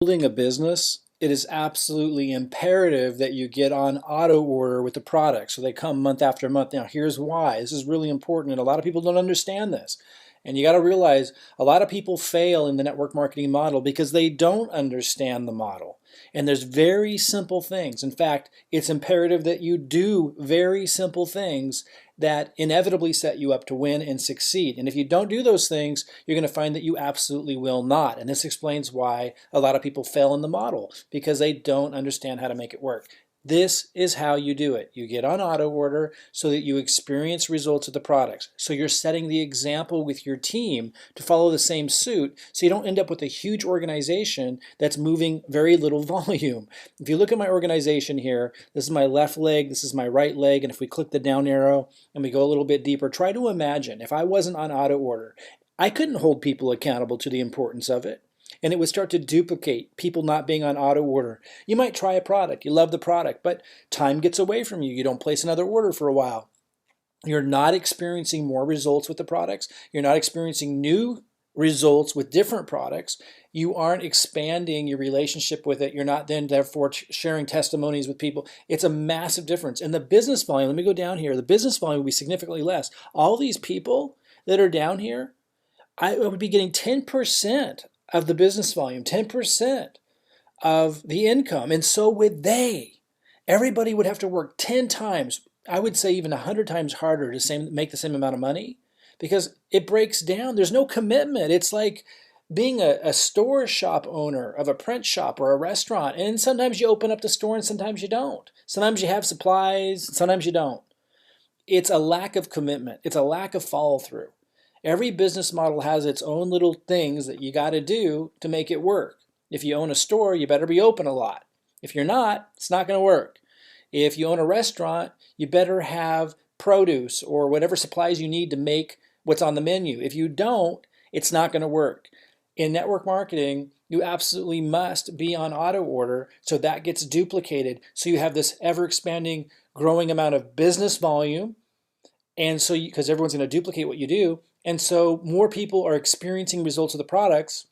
Building a business, it is absolutely imperative that you get on auto order with the product so they come month after month. Now, here's why. This is really important, and a lot of people don't understand this. And you got to realize a lot of people fail in the network marketing model because they don't understand the model. And there's very simple things. In fact, it's imperative that you do very simple things that inevitably set you up to win and succeed. And if you don't do those things, you're going to find that you absolutely will not. And this explains why a lot of people fail in the model, because they don't understand how to make it work. This is how you do it. You get on auto order so that you experience results of the products. So you're setting the example with your team to follow the same suit so you don't end up with a huge organization that's moving very little volume. If you look at my organization here, this is my left leg, this is my right leg, and if we click the down arrow and we go a little bit deeper, try to imagine if I wasn't on auto order, I couldn't hold people accountable to the importance of it. And it would start to duplicate people not being on auto order. You might try a product, you love the product, but time gets away from you. You don't place another order for a while. You're not experiencing more results with the products. You're not experiencing new results with different products. You aren't expanding your relationship with it. You're not then therefore sharing testimonies with people. It's a massive difference. And the business volume, let me go down here, the business volume will be significantly less. All these people that are down here, I would be getting 10% of the business volume, 10% of the income, and so would they. Everybody would have to work 10 times, I would say even 100 times harder to make the same amount of money, because it breaks down. There's no commitment. It's like being a store shop owner of a print shop or a restaurant, and sometimes you open up the store and sometimes you don't. Sometimes you have supplies, sometimes you don't. It's a lack of commitment. It's a lack of follow through. Every business model has its own little things that you got to do to make it work. If you own a store, you better be open a lot. If you're not, it's not going to work. If you own a restaurant, you better have produce or whatever supplies you need to make what's on the menu. If you don't, it's not going to work. In network marketing, you absolutely must be on auto order so that gets duplicated. So you have this ever expanding, growing amount of business volume. And so, because everyone's going to duplicate what you do, and so more people are experiencing results of the products,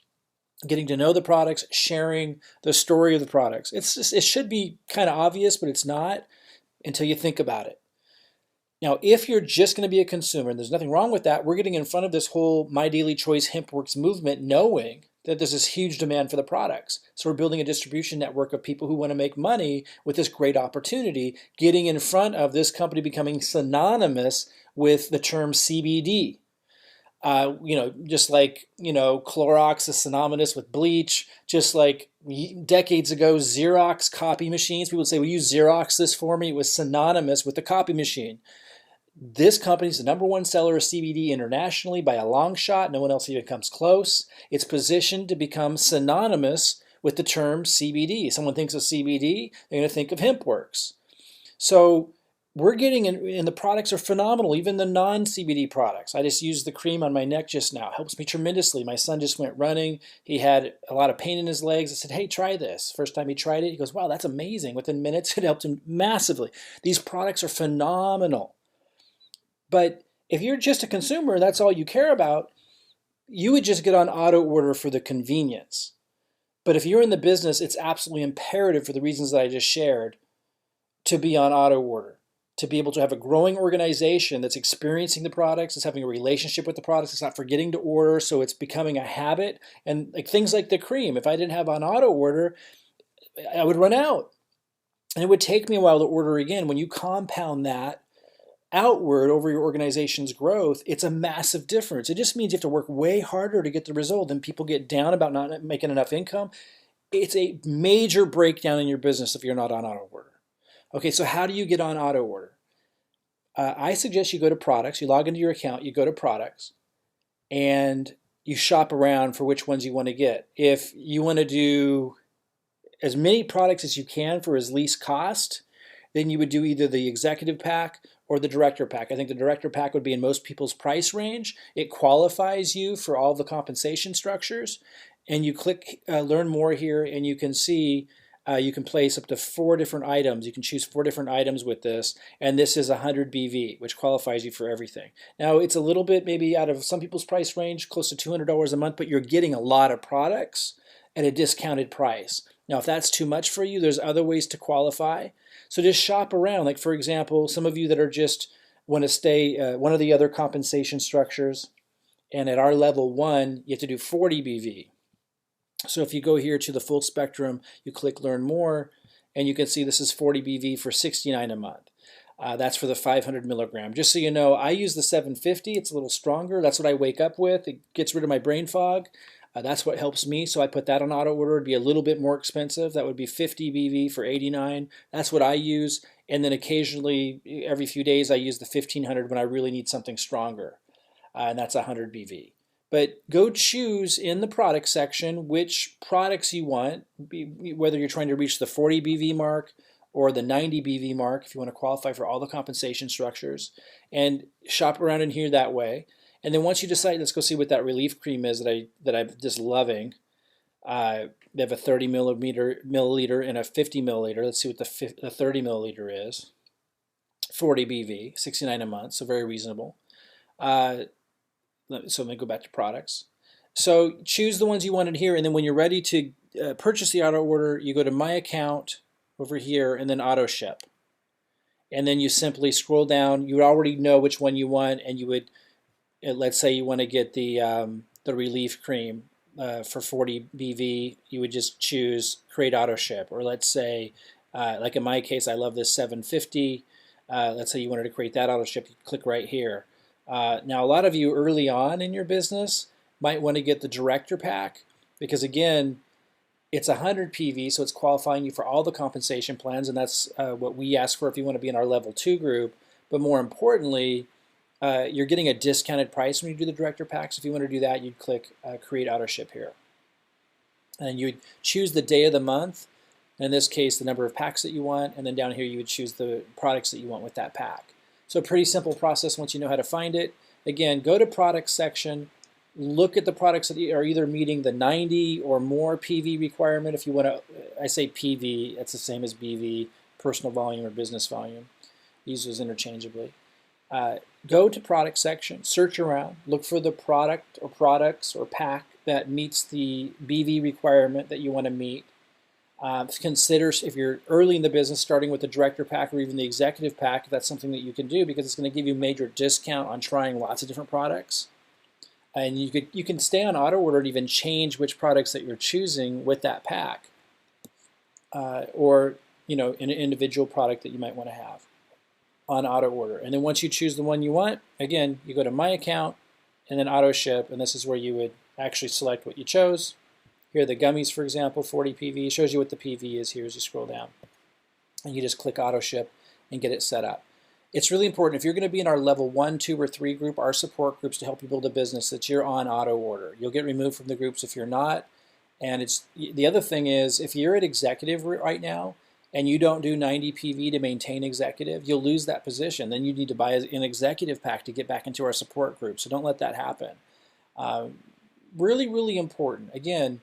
getting to know the products, sharing the story of the products. It should be kind of obvious, but it's not until you think about it. Now, if you're just going to be a consumer, and there's nothing wrong with that, we're getting in front of this whole MyDailyChoice Hempworx movement, knowing that there's this huge demand for the products. So we're building a distribution network of people who want to make money with this great opportunity, getting in front of this company becoming synonymous with the term CBD. Just like, Clorox is synonymous with bleach, just like decades ago, Xerox copy machines, people would say, will you Xerox this for me? It was synonymous with the copy machine. This company is the number one seller of CBD internationally by a long shot. No one else even comes close. It's positioned to become synonymous with the term CBD. Someone thinks of CBD, they're going to think of Hempworx. So we're getting in, and the products are phenomenal, even the non-CBD products. I just used the cream on my neck just now. It helps me tremendously. My son just went running. He had a lot of pain in his legs. I said, hey, try this. First time he tried it, he goes, wow, that's amazing. Within minutes, it helped him massively. These products are phenomenal. But if you're just a consumer, that's all you care about, you would just get on auto order for the convenience. But if you're in the business, it's absolutely imperative for the reasons that I just shared to be on auto order, to be able to have a growing organization that's experiencing the products, that's having a relationship with the products, it's not forgetting to order, so it's becoming a habit. And like things like the cream, if I didn't have on auto order, I would run out. And it would take me a while to order again. When you compound that outward over your organization's growth, it's a massive difference. It just means you have to work way harder to get the result, and people get down about not making enough income. It's a major breakdown in your business if you're not on auto order. Okay, so how do you get on auto order? I suggest you go to products, you log into your account, you go to products, and you shop around for which ones you want to get. If you want to do as many products as you can for as least cost, then you would do either the executive pack or the director pack. I think the director pack would be in most people's price range. It qualifies you for all the compensation structures, and you click learn more here, and you can see you can place up to 4 different items. You can choose 4 different items with this, and this is 100 BV, which qualifies you for everything. Now, it's a little bit maybe out of some people's price range, close to $200 a month, but you're getting a lot of products at a discounted price. Now, if that's too much for you, there's other ways to qualify. So just shop around. Like, for example, some of you that are just want to stay one of the other compensation structures, and at our level 1, you have to do 40 BV. So if you go here to the full spectrum, you click Learn More, and you can see this is 40 BV for $69 a month. That's for the 500 milligram. Just so you know, I use the 750. It's a little stronger. That's what I wake up with. It gets rid of my brain fog. That's what helps me. So I put that on auto order. It'd be a little bit more expensive. That would be 50 BV for 89. That's what I use. And then occasionally, every few days, I use the 1500 when I really need something stronger. And that's 100 BV. But go choose in the product section which products you want, whether you're trying to reach the 40 BV mark or the 90 BV mark if you want to qualify for all the compensation structures, and shop around in here that way. And then once you decide, let's go see what that relief cream is that I'm just loving. They have a 30 milliliter and a 50 milliliter. Let's see what the 30 milliliter is. 40 BV, $69 a month, so very reasonable. So let me go back to products. So choose the ones you wanted here, and then when you're ready to purchase the auto order, you go to My Account over here, and then Autoship. And then you simply scroll down. You would already know which one you want, and you would, let's say you want to get the relief cream for 40 BV, you would just choose Create Autoship. Or let's say, like in my case, I love this 750. Let's say you wanted to create that Autoship, you click right here. Now, a lot of you early on in your business might want to get the Director Pack because, again, it's 100 PV, so it's qualifying you for all the compensation plans, and that's what we ask for if you want to be in our Level 2 group. But more importantly, you're getting a discounted price when you do the Director Pack, so if you want to do that, you'd click Create Autoship here. And you'd choose the day of the month, in this case, the number of packs that you want, and then down here you would choose the products that you want with that pack. So a pretty simple process once you know how to find it. Again, go to products section, look at the products that are either meeting the 90 or more PV requirement. If you want to, I say PV, that's the same as BV, personal volume or business volume. Use those interchangeably. Go to product section, search around, look for the product or products or pack that meets the BV requirement that you want to meet. Consider, if you're early in the business, starting with the Director Pack or even the Executive Pack, if that's something that you can do, because it's going to give you a major discount on trying lots of different products. And you can stay on auto order and even change which products that you're choosing with that pack, or an individual product that you might want to have on auto order. And then once you choose the one you want, again, you go to My Account and then Auto Ship, and this is where you would actually select what you chose. Here are the gummies, for example, 40 PV. It shows you what the PV is here as you scroll down. And you just click Auto Ship and get it set up. It's really important, if you're going to be in our Level 1, 2, or 3 group, our support groups to help you build a business, that you're on auto order. You'll get removed from the groups if you're not. And the other thing is, if you're at Executive right now and you don't do 90 PV to maintain Executive, you'll lose that position. Then you need to buy an Executive Pack to get back into our support group. So don't let that happen. Really, really important. Again,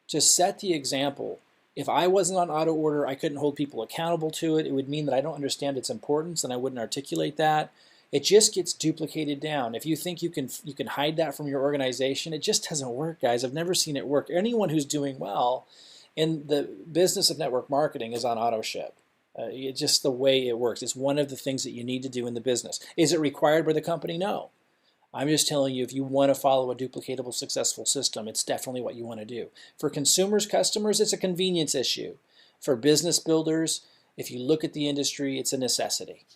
to set the example. If I wasn't on auto order, I couldn't hold people accountable to it. It would mean that I don't understand its importance and I wouldn't articulate that. It just gets duplicated down. If you think you can hide that from your organization, it just doesn't work, guys. I've never seen it work. Anyone who's doing well in the business of network marketing is on Autoship. It's just the way it works. It's one of the things that you need to do in the business. Is it required by the company? No. I'm just telling you, if you want to follow a duplicatable, successful system, it's definitely what you want to do. For consumers, customers, it's a convenience issue. For business builders, if you look at the industry, it's a necessity.